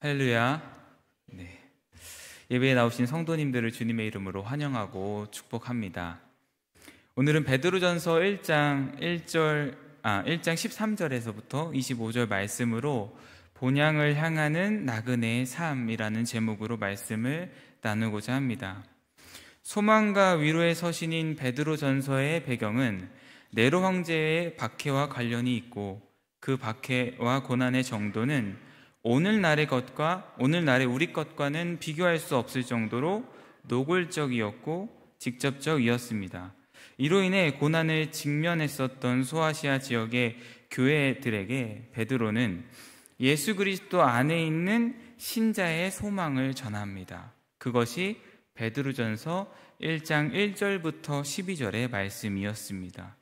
할렐루야. 네. 예배에 나오신 성도님들을 주님의 이름으로 환영하고 축복합니다. 오늘은 베드로전서 1장 13절에서부터 25절 말씀으로 본향을 향하는 나그네의 삶이라는 제목으로 말씀을 나누고자 합니다. 소망과 위로의 서신인 베드로전서의 배경은 네로 황제의 박해와 관련이 있고, 그 박해와 고난의 정도는 오늘날의 우리 것과는 비교할 수 없을 정도로 노골적이었고 직접적이었습니다. 이로 인해 고난을 직면했었던 소아시아 지역의 교회들에게 베드로는 예수 그리스도 안에 있는 신자의 소망을 전합니다. 그것이 베드로전서 1장 1절부터 12절의 말씀이었습니다.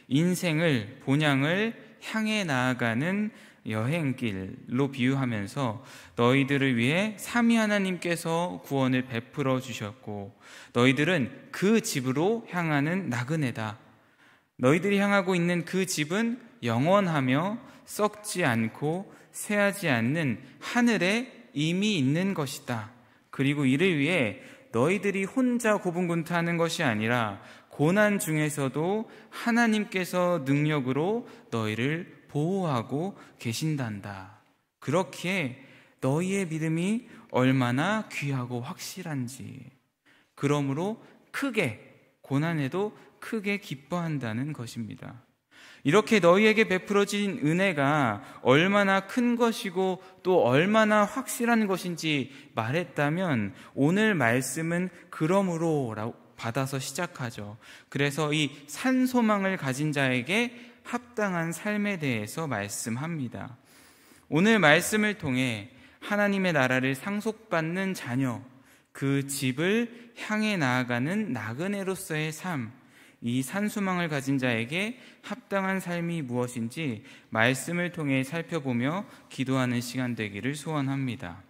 인생을, 본향을 향해 나아가는 여행길로 비유하면서 너희들을 위해 삼위 하나님께서 구원을 베풀어 주셨고, 너희들은 그 집으로 향하는 나그네다. 너희들이 향하고 있는 그 집은 영원하며 썩지 않고 쇠하지 않는 하늘에 이미 있는 것이다. 그리고 이를 위해 너희들이 혼자 고분고분하는 것이 아니라 고난 중에서도 하나님께서 능력으로 너희를 보호하고 계신단다. 그렇기에 너희의 믿음이 얼마나 귀하고 확실한지, 그러므로 고난에도 크게 기뻐한다는 것입니다. 이렇게 너희에게 베풀어진 은혜가 얼마나 큰 것이고 또 얼마나 확실한 것인지 말했다면, 오늘 말씀은 그러므로 받아서 시작하죠. 그래서 이 산소망을 가진 자에게 합당한 삶에 대해서 말씀합니다. 오늘 말씀을 통해 하나님의 나라를 상속받는 자녀, 그 집을 향해 나아가는 나그네로서의 삶, 이 산소망을 가진 자에게 합당한 삶이 무엇인지 말씀을 통해 살펴보며 기도하는 시간 되기를 소원합니다.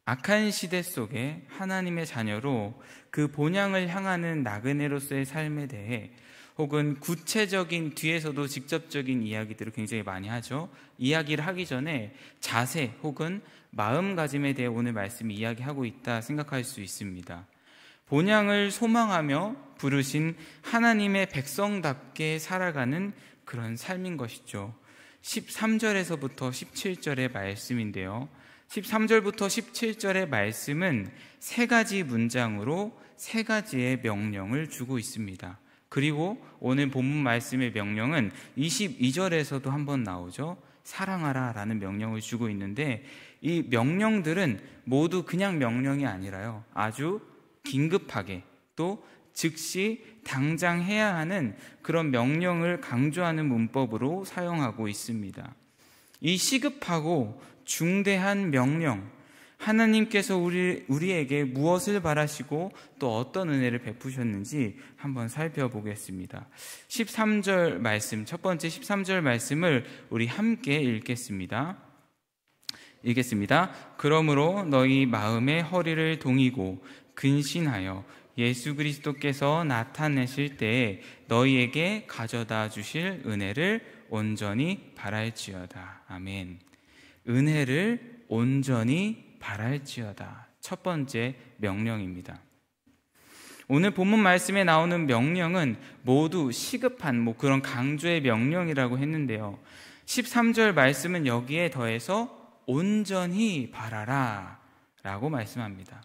악한 시대 속에 하나님의 자녀로 그 본향을 향하는 나그네로서의 삶에 대해, 혹은 구체적인, 뒤에서도 직접적인 이야기들을 굉장히 많이 하죠. 이야기를 하기 전에 자세 혹은 마음가짐에 대해 오늘 말씀이 이야기하고 있다 생각할 수 있습니다. 본향을 소망하며 부르신 하나님의 백성답게 살아가는 그런 삶인 것이죠. 13절에서부터 17절의 말씀인데요. 13절부터 17절의 말씀은 세 가지 문장으로 세 가지의 명령을 주고 있습니다. 그리고 오늘 본문 말씀의 명령은 22절에서도 한번 나오죠. 사랑하라 라는 명령을 주고 있는데, 이 명령들은 모두 그냥 명령이 아니라요, 아주 긴급하게 또 즉시 당장 해야 하는 그런 명령을 강조하는 문법으로 사용하고 있습니다. 이 시급하고 중대한 명령, 하나님께서 우리에게 무엇을 바라시고 또 어떤 은혜를 베푸셨는지 한번 살펴보겠습니다. 13절 말씀, 첫 번째 13절 말씀을 우리 함께 읽겠습니다. 그러므로 너희 마음의 허리를 동이고 근신하여 예수 그리스도께서 나타내실 때에 너희에게 가져다 주실 은혜를 온전히 바랄지어다. 아멘. 은혜를 온전히 바랄지어다. 첫 번째 명령입니다. 오늘 본문 말씀에 나오는 명령은 모두 시급한 그런 강조의 명령이라고 했는데요. 13절 말씀은 여기에 더해서 온전히 바라라 라고 말씀합니다.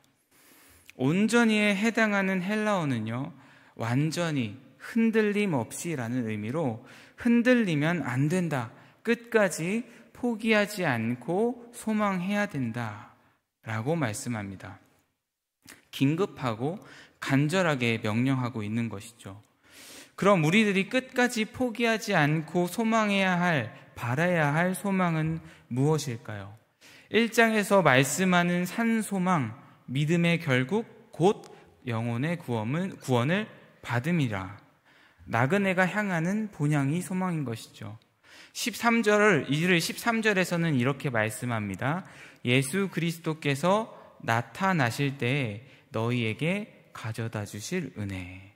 온전히에 해당하는 헬라어는요, 완전히, 흔들림 없이라는 의미로 흔들리면 안 된다, 끝까지 포기하지 않고 소망해야 된다 라고 말씀합니다. 긴급하고 간절하게 명령하고 있는 것이죠. 그럼 우리들이 끝까지 포기하지 않고 소망해야 할, 바라야 할 소망은 무엇일까요? 1장에서 말씀하는 산소망, 믿음의 결국 곧 영혼의 구원을 받음이라. 나그네가 향하는 본향이 소망인 것이죠. 13절에서는 이렇게 말씀합니다. 예수 그리스도께서 나타나실 때에 너희에게 가져다 주실 은혜.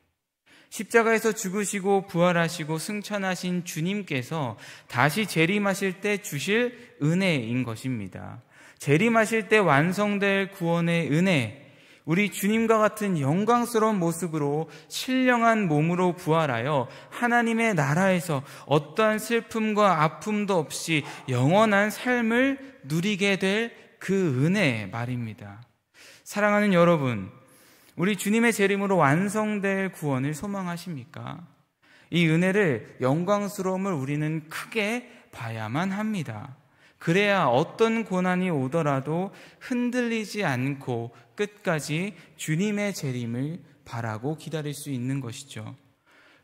십자가에서 죽으시고 부활하시고 승천하신 주님께서 다시 재림하실 때 주실 은혜인 것입니다. 재림하실 때 완성될 구원의 은혜, 우리 주님과 같은 영광스러운 모습으로 신령한 몸으로 부활하여 하나님의 나라에서 어떠한 슬픔과 아픔도 없이 영원한 삶을 누리게 될 그 은혜 말입니다. 사랑하는 여러분, 우리 주님의 재림으로 완성될 구원을 소망하십니까? 이 은혜를, 영광스러움을 우리는 크게 봐야만 합니다. 그래야 어떤 고난이 오더라도 흔들리지 않고 끝까지 주님의 재림을 바라고 기다릴 수 있는 것이죠.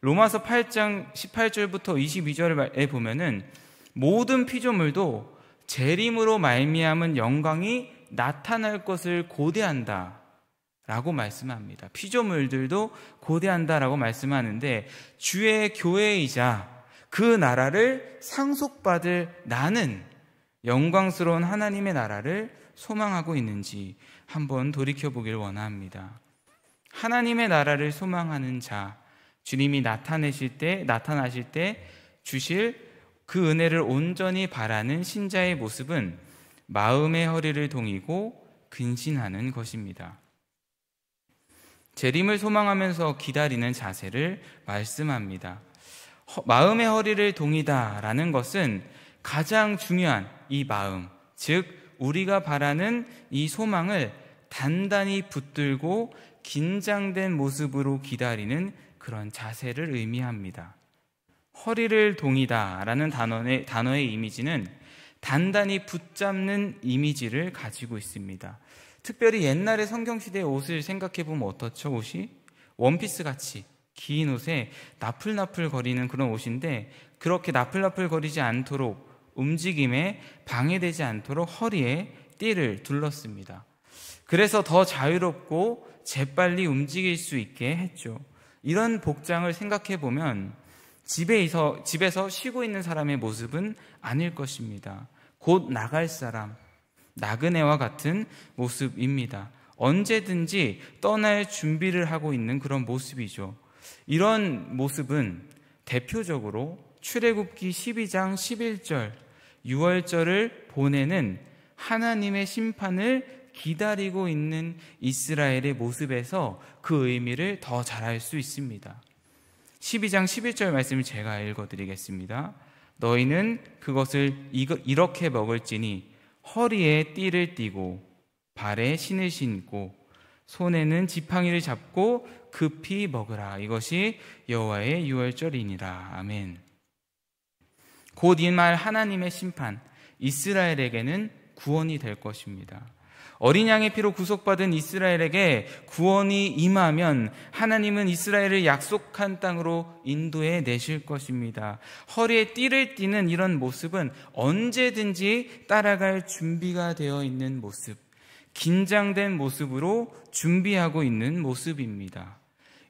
로마서 8장 18절부터 22절에 보면은 모든 피조물도 재림으로 말미암은 영광이 나타날 것을 고대한다 라고 말씀합니다. 피조물들도 고대한다 라고 말씀하는데, 주의 교회이자 그 나라를 상속받을 나는 영광스러운 하나님의 나라를 소망하고 있는지 한번 돌이켜보길 원합니다. 하나님의 나라를 소망하는 자, 주님이 나타나실 때 주실 그 은혜를 온전히 바라는 신자의 모습은 마음의 허리를 동이고 근신하는 것입니다. 재림을 소망하면서 기다리는 자세를 말씀합니다. 마음의 허리를 동이다라는 것은 가장 중요한 이 마음, 즉 우리가 바라는 이 소망을 단단히 붙들고 긴장된 모습으로 기다리는 그런 자세를 의미합니다. 허리를 동이다라는 단어의 이미지는 단단히 붙잡는 이미지를 가지고 있습니다. 특별히 옛날의 성경시대의 옷을 생각해보면 어떻죠? 옷이 원피스 같이 긴 옷에 나풀나풀 거리는 그런 옷인데, 그렇게 나풀나풀 거리지 않도록, 움직임에 방해되지 않도록 허리에 띠를 둘렀습니다. 그래서 더 자유롭고 재빨리 움직일 수 있게 했죠. 이런 복장을 생각해보면 집에서 쉬고 있는 사람의 모습은 아닐 것입니다. 곧 나갈 사람, 나그네와 같은 모습입니다. 언제든지 떠날 준비를 하고 있는 그런 모습이죠. 이런 모습은 대표적으로 출애굽기 12장 11절, 6월절을 보내는 하나님의 심판을 기다리고 있는 이스라엘의 모습에서 그 의미를 더 잘 알 수 있습니다. 12장 11절 말씀을 제가 읽어드리겠습니다. 너희는 그것을 이렇게 먹을지니 허리에 띠를 띠고 발에 신을 신고 손에는 지팡이를 잡고 급히 먹으라. 이것이 여호와의 유월절이니라. 아멘. 곧 이 말 하나님의 심판, 이스라엘에게는 구원이 될 것입니다. 어린 양의 피로 구속받은 이스라엘에게 구원이 임하면 하나님은 이스라엘을 약속한 땅으로 인도해 내실 것입니다. 허리에 띠를 띠는 이런 모습은 언제든지 따라갈 준비가 되어 있는 모습, 긴장된 모습으로 준비하고 있는 모습입니다.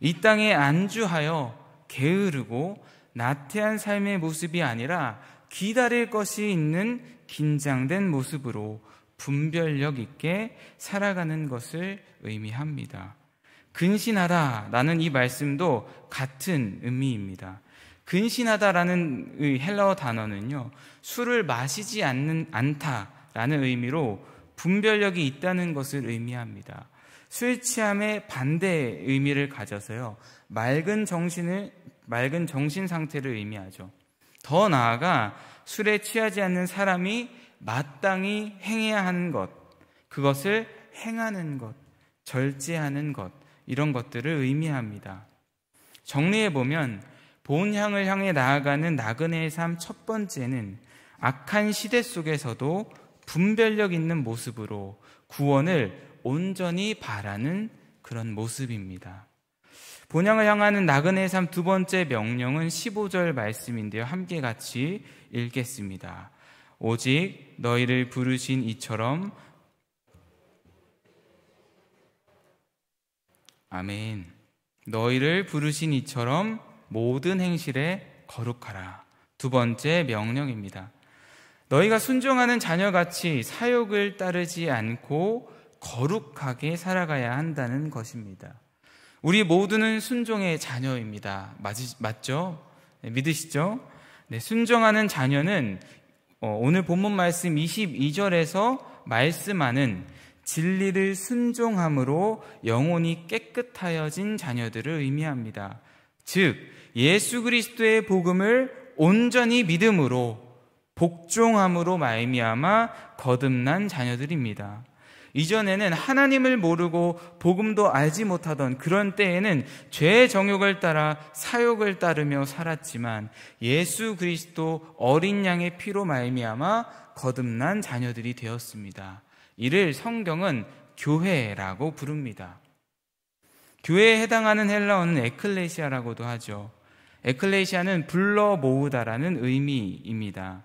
이 땅에 안주하여 게으르고 나태한 삶의 모습이 아니라 기다릴 것이 있는 긴장된 모습으로 분별력 있게 살아가는 것을 의미합니다. 근신하다라는 이 말씀도 같은 의미입니다. 근신하다라는 헬라어 단어는요, 술을 마시지 않다라는 의미로 분별력이 있다는 것을 의미합니다. 술 취함의 반대 의미를 가져서요, 맑은 정신 상태를 의미하죠. 더 나아가 술에 취하지 않는 사람이 마땅히 행해야 하는 것, 그것을 행하는 것, 절제하는 것, 이런 것들을 의미합니다. 정리해보면 본향을 향해 나아가는 나그네의 삶 첫 번째는 악한 시대 속에서도 분별력 있는 모습으로 구원을 온전히 바라는 그런 모습입니다. 본향을 향하는 나그네의 삶 두 번째 명령은 15절 말씀인데요, 함께 같이 읽겠습니다. 오직 너희를 부르신 이처럼, 아멘. 너희를 부르신 이처럼 모든 행실에 거룩하라. 두 번째 명령입니다. 너희가 순종하는 자녀같이 사욕을 따르지 않고 거룩하게 살아가야 한다는 것입니다. 우리 모두는 순종의 자녀입니다. 맞죠? 네, 믿으시죠? 네, 순종하는 자녀는 오늘 본문 말씀 22절에서 말씀하는 진리를 순종함으로 영혼이 깨끗하여진 자녀들을 의미합니다. 즉 예수 그리스도의 복음을 온전히 믿음으로 복종함으로 말미암아 거듭난 자녀들입니다. 이전에는 하나님을 모르고 복음도 알지 못하던 그런 때에는 죄의 정욕을 따라 사욕을 따르며 살았지만 예수 그리스도 어린 양의 피로 말미암아 거듭난 자녀들이 되었습니다. 이를 성경은 교회라고 부릅니다. 교회에 해당하는 헬라어는 에클레시아라고도 하죠. 에클레시아는 불러 모으다라는 의미입니다.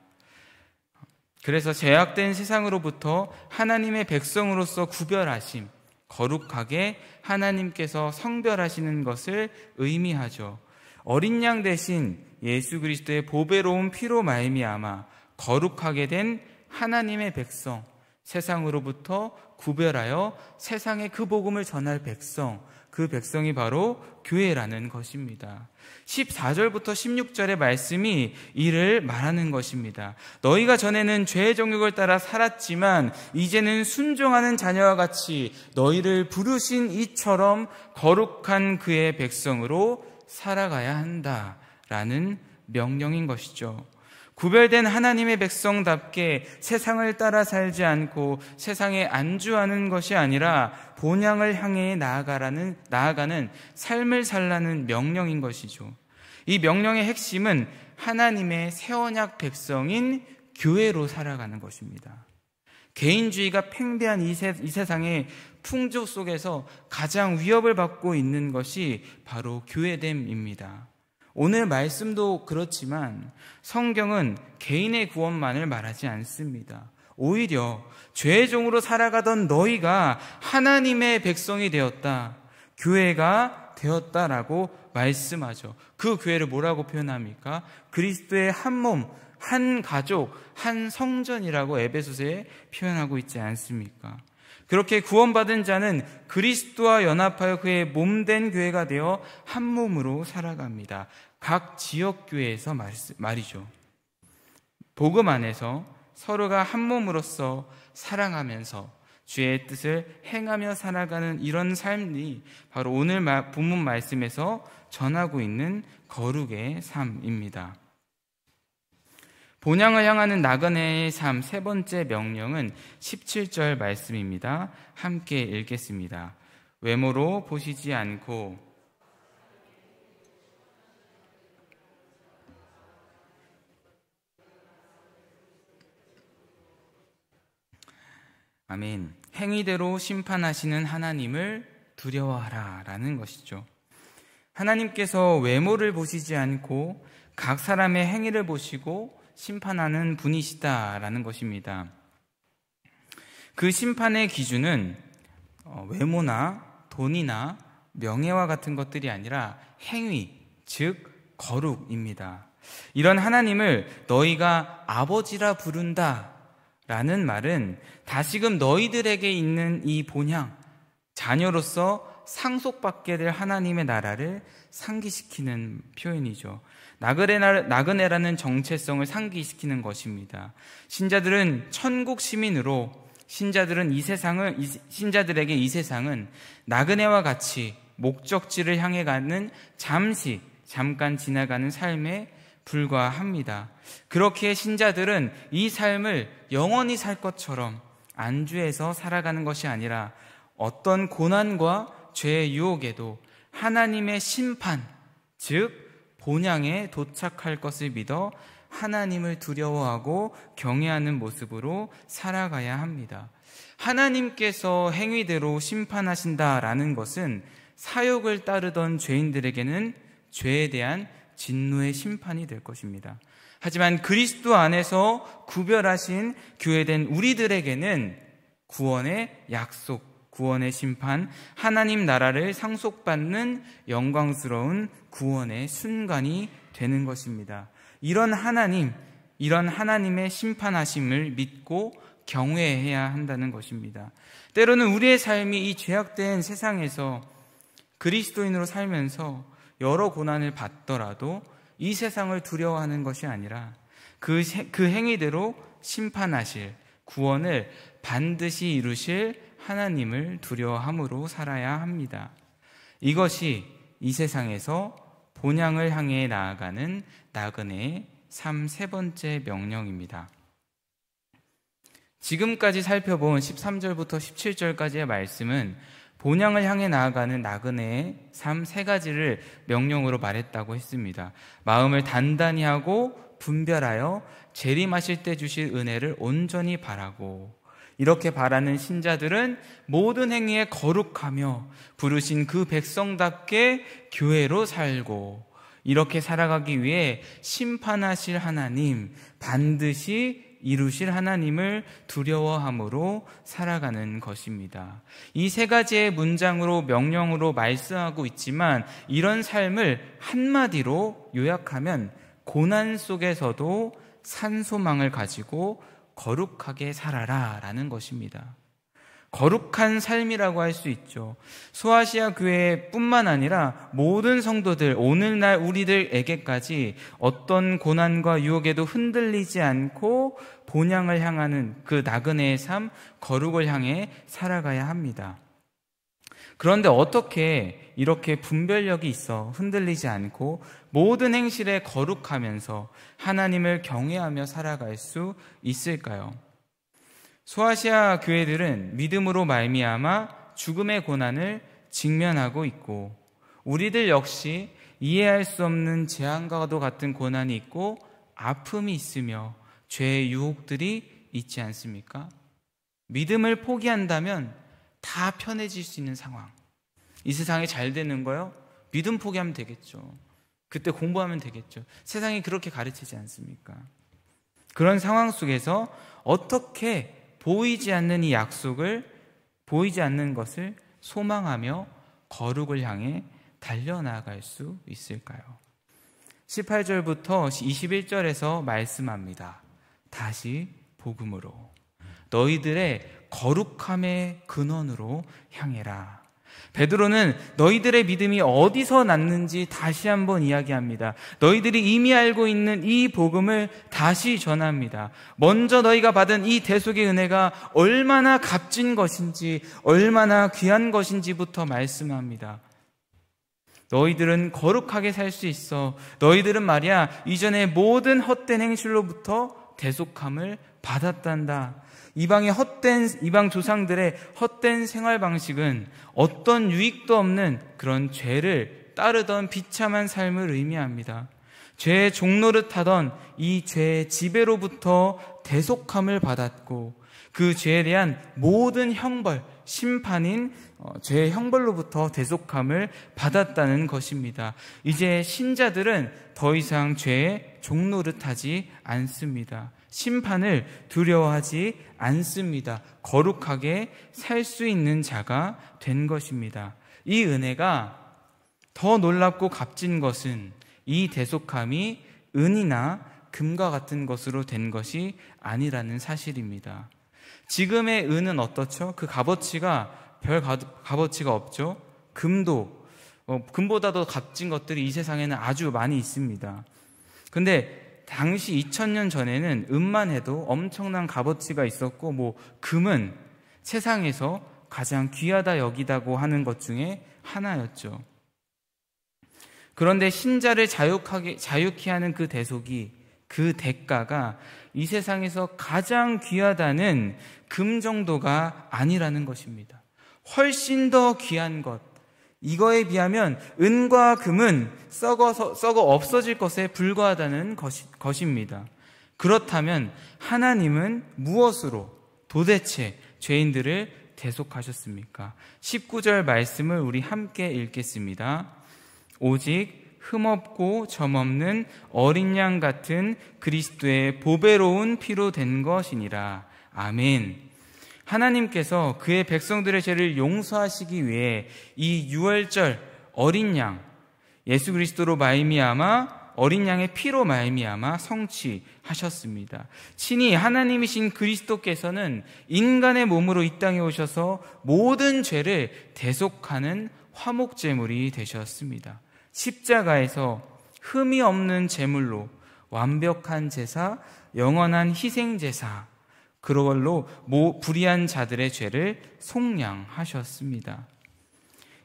그래서 죄악된 세상으로부터 하나님의 백성으로서 구별하심, 거룩하게 하나님께서 성별하시는 것을 의미하죠. 어린 양 대신 예수 그리스도의 보배로운 피로 말미암아 거룩하게 된 하나님의 백성, 세상으로부터 구별하여 세상에 그 복음을 전할 백성, 그 백성이 바로 교회라는 것입니다. 14절부터 16절의 말씀이 이를 말하는 것입니다. 너희가 전에는 죄의 정욕을 따라 살았지만 이제는 순종하는 자녀와 같이 너희를 부르신 이처럼 거룩한 그의 백성으로 살아가야 한다라는 명령인 것이죠. 구별된 하나님의 백성답게 세상을 따라 살지 않고 세상에 안주하는 것이 아니라 본향을 향해 나아가는 삶을 살라는 명령인 것이죠. 이 명령의 핵심은 하나님의 새 언약 백성인 교회로 살아가는 것입니다. 개인주의가 팽배한 이 세상의 풍조 속에서 가장 위협을 받고 있는 것이 바로 교회됨입니다. 오늘 말씀도 그렇지만 성경은 개인의 구원만을 말하지 않습니다. 오히려 죄의 종으로 살아가던 너희가 하나님의 백성이 되었다, 교회가 되었다라고 말씀하죠. 그 교회를 뭐라고 표현합니까? 그리스도의 한 몸, 한 가족, 한 성전이라고 에베소서에 표현하고 있지 않습니까? 그렇게 구원받은 자는 그리스도와 연합하여 그의 몸된 교회가 되어 한 몸으로 살아갑니다. 각 지역교회에서 말이죠. 복음 안에서 서로가 한 몸으로서 사랑하면서 주의 뜻을 행하며 살아가는 이런 삶이 바로 오늘 본문 말씀에서 전하고 있는 거룩의 삶입니다. 본향을 향하는 나그네의 삶 세 번째 명령은 17절 말씀입니다. 함께 읽겠습니다. 외모로 보시지 않고 아멘. 행위대로 심판하시는 하나님을 두려워하라 라는 것이죠. 하나님께서 외모를 보시지 않고 각 사람의 행위를 보시고 심판하는 분이시다라는 것입니다. 그 심판의 기준은 외모나 돈이나 명예와 같은 것들이 아니라 행위, 즉 거룩입니다. 이런 하나님을 너희가 아버지라 부른다 라는 말은 다시금 너희들에게 있는 이 본향, 자녀로서 상속받게 될 하나님의 나라를 상기시키는 표현이죠. 나그네라는 정체성을 상기시키는 것입니다. 신자들은 천국 시민으로 신자들에게 이 세상은 나그네와 같이 목적지를 향해 가는 잠깐 지나가는 삶에 불과합니다. 그렇기에 신자들은 이 삶을 영원히 살 것처럼 안주해서 살아가는 것이 아니라 어떤 고난과 죄의 유혹에도 하나님의 심판, 즉 본향에 도착할 것을 믿어 하나님을 두려워하고 경외하는 모습으로 살아가야 합니다. 하나님께서 행위대로 심판하신다라는 것은 사욕을 따르던 죄인들에게는 죄에 대한 진노의 심판이 될 것입니다. 하지만 그리스도 안에서 구별하신 교회된 우리들에게는 구원의 약속, 구원의 심판, 하나님 나라를 상속받는 영광스러운 구원의 순간이 되는 것입니다. 이런 하나님의 심판하심을 믿고 경외해야 한다는 것입니다. 때로는 우리의 삶이 이 죄악된 세상에서 그리스도인으로 살면서 여러 고난을 받더라도 이 세상을 두려워하는 것이 아니라 그 행위대로 심판하실, 구원을 반드시 이루실 하나님을 두려워함으로 살아야 합니다. 이것이 이 세상에서 본향을 향해 나아가는 나그네의 삶 세 번째 명령입니다. 지금까지 살펴본 13절부터 17절까지의 말씀은 본향을 향해 나아가는 나그네의 삶 세 가지를 명령으로 말했다고 했습니다. 마음을 단단히 하고 분별하여 재림하실 때 주실 은혜를 온전히 바라고, 이렇게 바라는 신자들은 모든 행위에 거룩하며 부르신 그 백성답게 교회로 살고, 이렇게 살아가기 위해 심판하실 하나님, 반드시 이루실 하나님을 두려워함으로 살아가는 것입니다. 이 세 가지의 문장으로 명령으로 말씀하고 있지만, 이런 삶을 한마디로 요약하면 고난 속에서도 산소망을 가지고 거룩하게 살아라 라는 것입니다. 거룩한 삶이라고 할 수 있죠. 소아시아 교회뿐만 아니라 모든 성도들, 오늘날 우리들에게까지 어떤 고난과 유혹에도 흔들리지 않고 본향을 향하는 그 나그네의 삶, 거룩을 향해 살아가야 합니다. 그런데 어떻게 이렇게 분별력이 있어 흔들리지 않고 모든 행실에 거룩하면서 하나님을 경외하며 살아갈 수 있을까요? 소아시아 교회들은 믿음으로 말미암아 죽음의 고난을 직면하고 있고, 우리들 역시 이해할 수 없는 재앙과도 같은 고난이 있고 아픔이 있으며 죄의 유혹들이 있지 않습니까? 믿음을 포기한다면 다 편해질 수 있는 상황. 이 세상이 잘 되는 거요? 믿음 포기하면 되겠죠. 그때 공부하면 되겠죠. 세상이 그렇게 가르치지 않습니까? 그런 상황 속에서 어떻게 보이지 않는 이 약속을, 보이지 않는 것을 소망하며 거룩을 향해 달려나갈 수 있을까요? 18절부터 21절에서 말씀합니다. 다시 복음으로 너희들의 거룩함의 근원으로 향해라. 베드로는 너희들의 믿음이 어디서 났는지 다시 한번 이야기합니다. 너희들이 이미 알고 있는 이 복음을 다시 전합니다. 먼저 너희가 받은 이 대속의 은혜가 얼마나 값진 것인지, 얼마나 귀한 것인지부터 말씀합니다. 너희들은 거룩하게 살 수 있어. 너희들은 말이야, 이전의 모든 헛된 행실로부터 대속함을 받았단다. 이방 조상들의 헛된 생활 방식은 어떤 유익도 없는 그런 죄를 따르던 비참한 삶을 의미합니다. 죄의 종노릇하던 이 죄의 지배로부터 대속함을 받았고, 그 죄에 대한 모든 형벌, 심판인 죄의 형벌로부터 대속함을 받았다는 것입니다. 이제 신자들은 더 이상 죄의 종노릇하지 않습니다. 심판을 두려워하지 않습니다. 거룩하게 살 수 있는 자가 된 것입니다. 이 은혜가 더 놀랍고 값진 것은 이 대속함이 은이나 금과 같은 것으로 된 것이 아니라는 사실입니다. 지금의 은은 어떻죠? 그 값어치가 별 값어치가 없죠. 금보다 더 값진 것들이 이 세상에는 아주 많이 있습니다. 근데 당시 2000년 전에는 은만 해도 엄청난 값어치가 있었고, 금은 세상에서 가장 귀하다 여기다고 하는 것 중에 하나였죠. 그런데 신자를 자유케 하는 그 대속이, 그 대가가 이 세상에서 가장 귀하다는 금 정도가 아니라는 것입니다. 훨씬 더 귀한 것, 이거에 비하면 은과 금은 썩어 없어질 것에 불과하다는 것입니다. 그렇다면 하나님은 무엇으로 도대체 죄인들을 대속하셨습니까? 19절 말씀을 우리 함께 읽겠습니다. 오직 흠없고 점없는 어린 양 같은 그리스도의 보배로운 피로 된 것이니라. 아멘. 하나님께서 그의 백성들의 죄를 용서하시기 위해 이 유월절 어린 양, 예수 그리스도로 말미암아, 어린 양의 피로 말미암아 성취하셨습니다. 친히 하나님이신 그리스도께서는 인간의 몸으로 이 땅에 오셔서 모든 죄를 대속하는 화목제물이 되셨습니다. 십자가에서 흠이 없는 제물로 완벽한 제사, 영원한 희생제사, 그걸로 불의한 자들의 죄를 속량하셨습니다.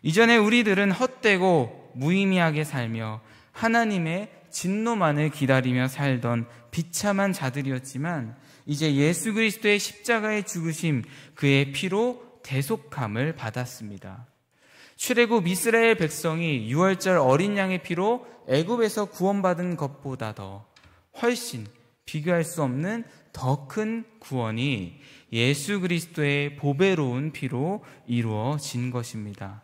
이전에 우리들은 헛되고 무의미하게 살며 하나님의 진노만을 기다리며 살던 비참한 자들이었지만 이제 예수 그리스도의 십자가의 죽으심, 그의 피로 대속함을 받았습니다. 출애굽 이스라엘 백성이 유월절 어린 양의 피로 애굽에서 구원받은 것보다 더 훨씬 비교할 수 없는 더 큰 구원이 예수 그리스도의 보배로운 피로 이루어진 것입니다.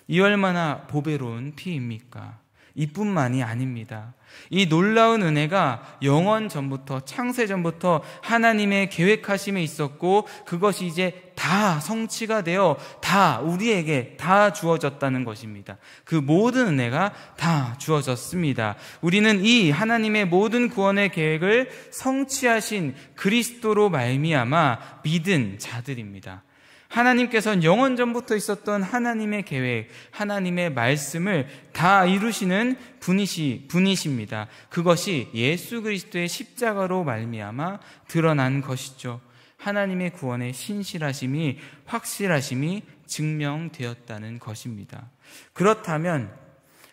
이 얼마나 보배로운 피입니까? 이뿐만이 아닙니다. 이 놀라운 은혜가 영원 전부터, 창세 전부터 하나님의 계획하심에 있었고 그것이 이제 다 성취가 되어 다 우리에게 다 주어졌다는 것입니다. 그 모든 은혜가 다 주어졌습니다. 우리는 이 하나님의 모든 구원의 계획을 성취하신 그리스도로 말미암아 믿은 자들입니다. 하나님께서는 영원 전부터 있었던 하나님의 계획, 하나님의 말씀을 다 이루시는 분이십니다. 그것이 예수 그리스도의 십자가로 말미암아 드러난 것이죠. 하나님의 구원의 신실하심이, 확실하심이 증명되었다는 것입니다. 그렇다면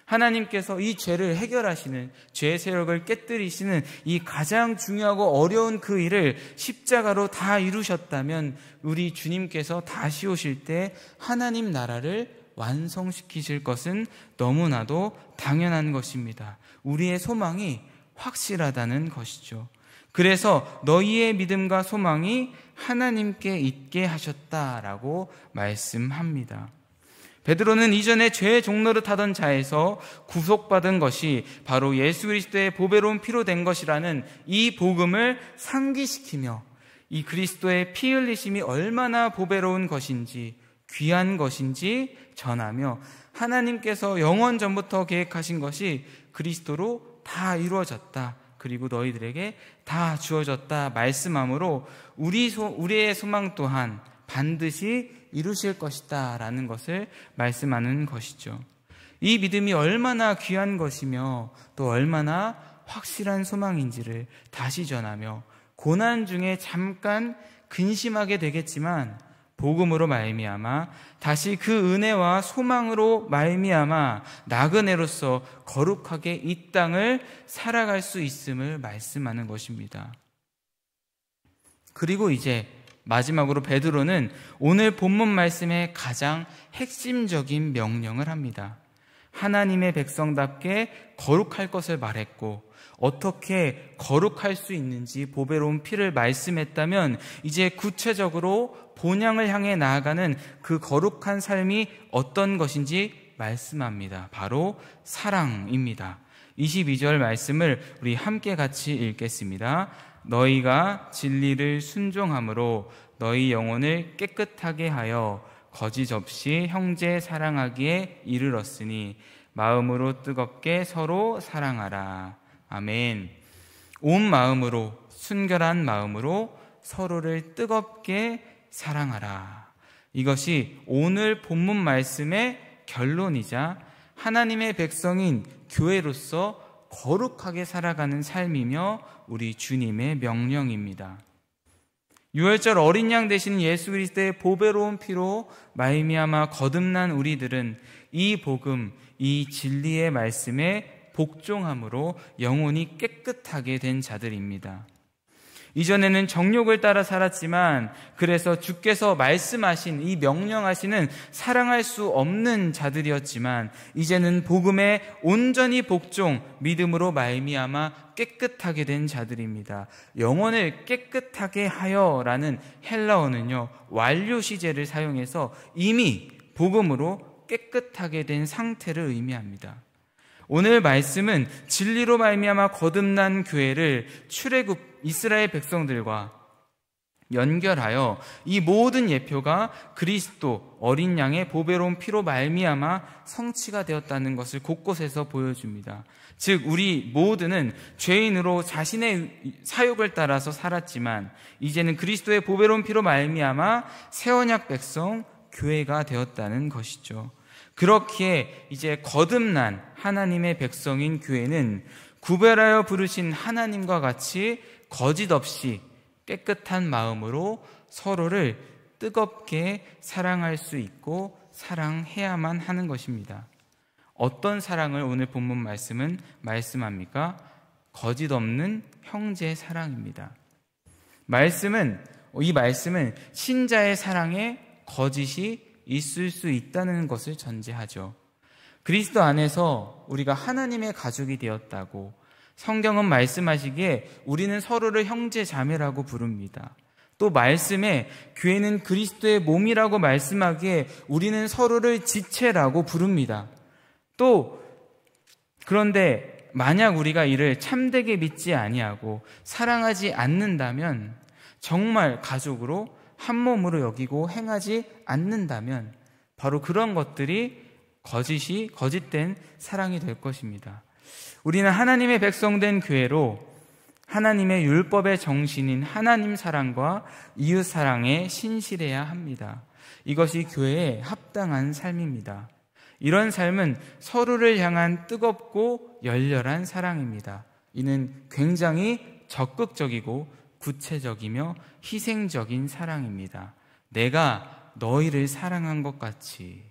하나님께서 이 죄를 해결하시는, 죄의 세력을 깨뜨리시는 이 가장 중요하고 어려운 그 일을 십자가로 다 이루셨다면 우리 주님께서 다시 오실 때 하나님 나라를 완성시키실 것은 너무나도 당연한 것입니다. 우리의 소망이 확실하다는 것이죠. 그래서 너희의 믿음과 소망이 하나님께 있게 하셨다라고 말씀합니다. 베드로는 이전에 죄의 종노릇 하던 자에서 구속받은 것이 바로 예수 그리스도의 보배로운 피로 된 것이라는 이 복음을 상기시키며 이 그리스도의 피 흘리심이 얼마나 보배로운 것인지, 귀한 것인지 전하며 하나님께서 영원 전부터 계획하신 것이 그리스도로 다 이루어졌다, 그리고 너희들에게 다 주어졌다 말씀함으로 우리의 소망 또한 반드시 이루실 것이다 라는 것을 말씀하는 것이죠. 이 믿음이 얼마나 귀한 것이며 또 얼마나 확실한 소망인지를 다시 전하며 고난 중에 잠깐 근심하게 되겠지만 복음으로 말미암아 다시 그 은혜와 소망으로 말미암아 나그네로서 거룩하게 이 땅을 살아갈 수 있음을 말씀하는 것입니다. 그리고 이제 마지막으로 베드로는 오늘 본문 말씀의 가장 핵심적인 명령을 합니다. 하나님의 백성답게 거룩할 것을 말했고 어떻게 거룩할 수 있는지 보배로운 피를 말씀했다면 이제 구체적으로 본향을 향해 나아가는 그 거룩한 삶이 어떤 것인지 말씀합니다. 바로 사랑입니다. 22절 말씀을 우리 함께 같이 읽겠습니다. 너희가 진리를 순종함으로 너희 영혼을 깨끗하게 하여 거짓 없이 형제 사랑하기에 이르렀으니 마음으로 뜨겁게 서로 사랑하라. 아멘. 온 마음으로, 순결한 마음으로 서로를 뜨겁게 사랑하라. 이것이 오늘 본문 말씀의 결론이자 하나님의 백성인 교회로서 거룩하게 살아가는 삶이며 우리 주님의 명령입니다. 유월절 어린 양 되신 예수 그리스도의 보배로운 피로 말미암아 거듭난 우리들은 이 복음, 이 진리의 말씀에 복종함으로 영혼이 깨끗하게 된 자들입니다. 이전에는 정욕을 따라 살았지만 그래서 주께서 말씀하신 이 명령하시는 사랑할 수 없는 자들이었지만 이제는 복음에 온전히 복종, 믿음으로 말미암아 깨끗하게 된 자들입니다. 영혼을 깨끗하게 하여라는 헬라어는요, 완료 시제를 사용해서 이미 복음으로 깨끗하게 된 상태를 의미합니다. 오늘 말씀은 진리로 말미암아 거듭난 교회를 출애굽 이스라엘 백성들과 연결하여 이 모든 예표가 그리스도 어린 양의 보배로운 피로 말미암아 성취가 되었다는 것을 곳곳에서 보여줍니다. 즉 우리 모두는 죄인으로 자신의 사욕을 따라서 살았지만 이제는 그리스도의 보배로운 피로 말미암아 새 언약 백성 교회가 되었다는 것이죠. 그렇기에 이제 거듭난 하나님의 백성인 교회는 구별하여 부르신 하나님과 같이 거짓 없이 깨끗한 마음으로 서로를 뜨겁게 사랑할 수 있고 사랑해야만 하는 것입니다. 어떤 사랑을 오늘 본문 말씀은 말씀합니까? 거짓 없는 형제 사랑입니다. 이 말씀은 신자의 사랑에 거짓이 있을 수 있다는 것을 전제하죠. 그리스도 안에서 우리가 하나님의 가족이 되었다고 성경은 말씀하시기에 우리는 서로를 형제 자매라고 부릅니다. 또 말씀에 교회는 그리스도의 몸이라고 말씀하기에 우리는 서로를 지체라고 부릅니다. 또 그런데 만약 우리가 이를 참되게 믿지 아니하고 사랑하지 않는다면, 정말 가족으로 한 몸으로 여기고 행하지 않는다면 바로 그런 것들이 거짓된 사랑이 될 것입니다. 우리는 하나님의 백성된 교회로 하나님의 율법의 정신인 하나님 사랑과 이웃 사랑에 신실해야 합니다. 이것이 교회에 합당한 삶입니다. 이런 삶은 서로를 향한 뜨겁고 열렬한 사랑입니다. 이는 굉장히 적극적이고 구체적이며 희생적인 사랑입니다. 내가 너희를 사랑한 것 같이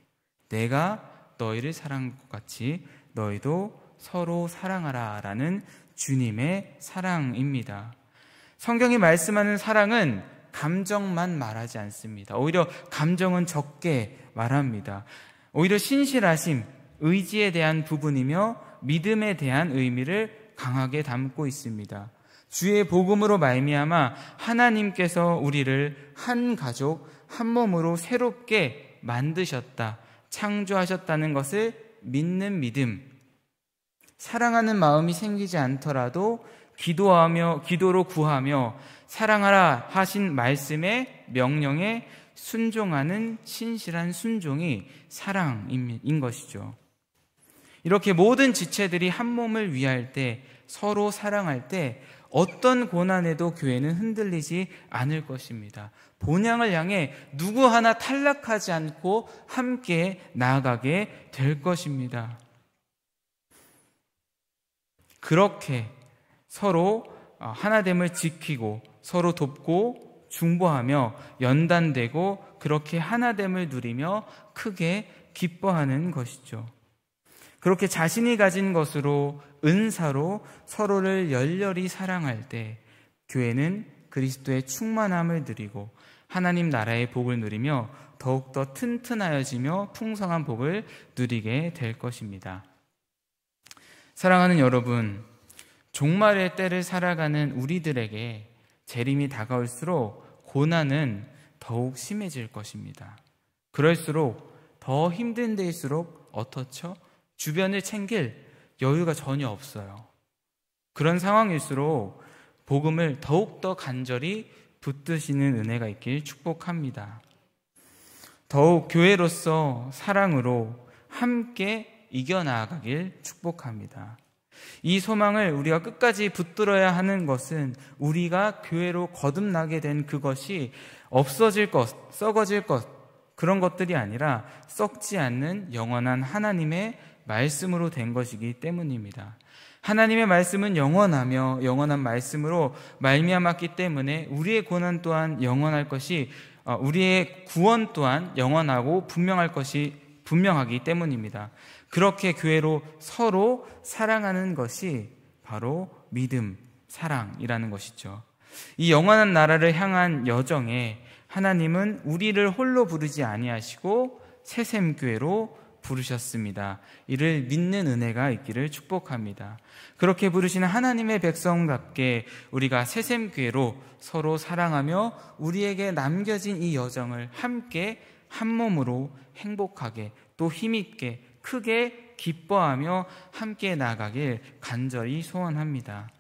너희도 서로 사랑하라 라는 주님의 사랑입니다. 성경이 말씀하는 사랑은 감정만 말하지 않습니다. 오히려 감정은 적게 말합니다. 오히려 신실하심, 의지에 대한 부분이며 믿음에 대한 의미를 강하게 담고 있습니다. 주의 복음으로 말미암아 하나님께서 우리를 한 가족, 한 몸으로 새롭게 만드셨다, 창조하셨다는 것을 믿는 믿음, 사랑하는 마음이 생기지 않더라도 기도로 구하며 사랑하라 하신 말씀의 명령에 순종하는 신실한 순종이 사랑인 것이죠. 이렇게 모든 지체들이 한 몸을 위할 때, 서로 사랑할 때 어떤 고난에도 교회는 흔들리지 않을 것입니다. 본향을 향해 누구 하나 탈락하지 않고 함께 나아가게 될 것입니다. 그렇게 서로 하나됨을 지키고 서로 돕고 중보하며 연단되고 그렇게 하나됨을 누리며 크게 기뻐하는 것이죠. 그렇게 자신이 가진 것으로, 은사로 서로를 열렬히 사랑할 때 교회는 그리스도의 충만함을 누리고 하나님 나라의 복을 누리며 더욱더 튼튼하여지며 풍성한 복을 누리게 될 것입니다. 사랑하는 여러분, 종말의 때를 살아가는 우리들에게 재림이 다가올수록 고난은 더욱 심해질 것입니다. 그럴수록 더 힘든 데일수록 어떻죠? 주변을 챙길 여유가 전혀 없어요. 그런 상황일수록 복음을 더욱더 간절히 붙드시는 은혜가 있길 축복합니다. 더욱 교회로서 사랑으로 함께 이겨나가길 축복합니다. 이 소망을 우리가 끝까지 붙들어야 하는 것은 우리가 교회로 거듭나게 된 그것이 없어질 것, 썩어질 것, 그런 것들이 아니라 썩지 않는 영원한 하나님의 말씀으로 된 것이기 때문입니다. 하나님의 말씀은 영원하며 영원한 말씀으로 말미암았기 때문에 우리의 고난 또한 영원할 것이, 우리의 구원 또한 영원하고 분명하기 때문입니다. 그렇게 교회로 서로 사랑하는 것이 바로 믿음, 사랑이라는 것이죠. 이 영원한 나라를 향한 여정에 하나님은 우리를 홀로 부르지 아니하시고 새샘교회로 부르셨습니다. 이를 믿는 은혜가 있기를 축복합니다. 그렇게 부르시는 하나님의 백성답게 우리가 새샘교회로 서로 사랑하며 우리에게 남겨진 이 여정을 함께 한 몸으로 행복하게 또 힘있게 크게 기뻐하며 함께 나가길 간절히 소원합니다.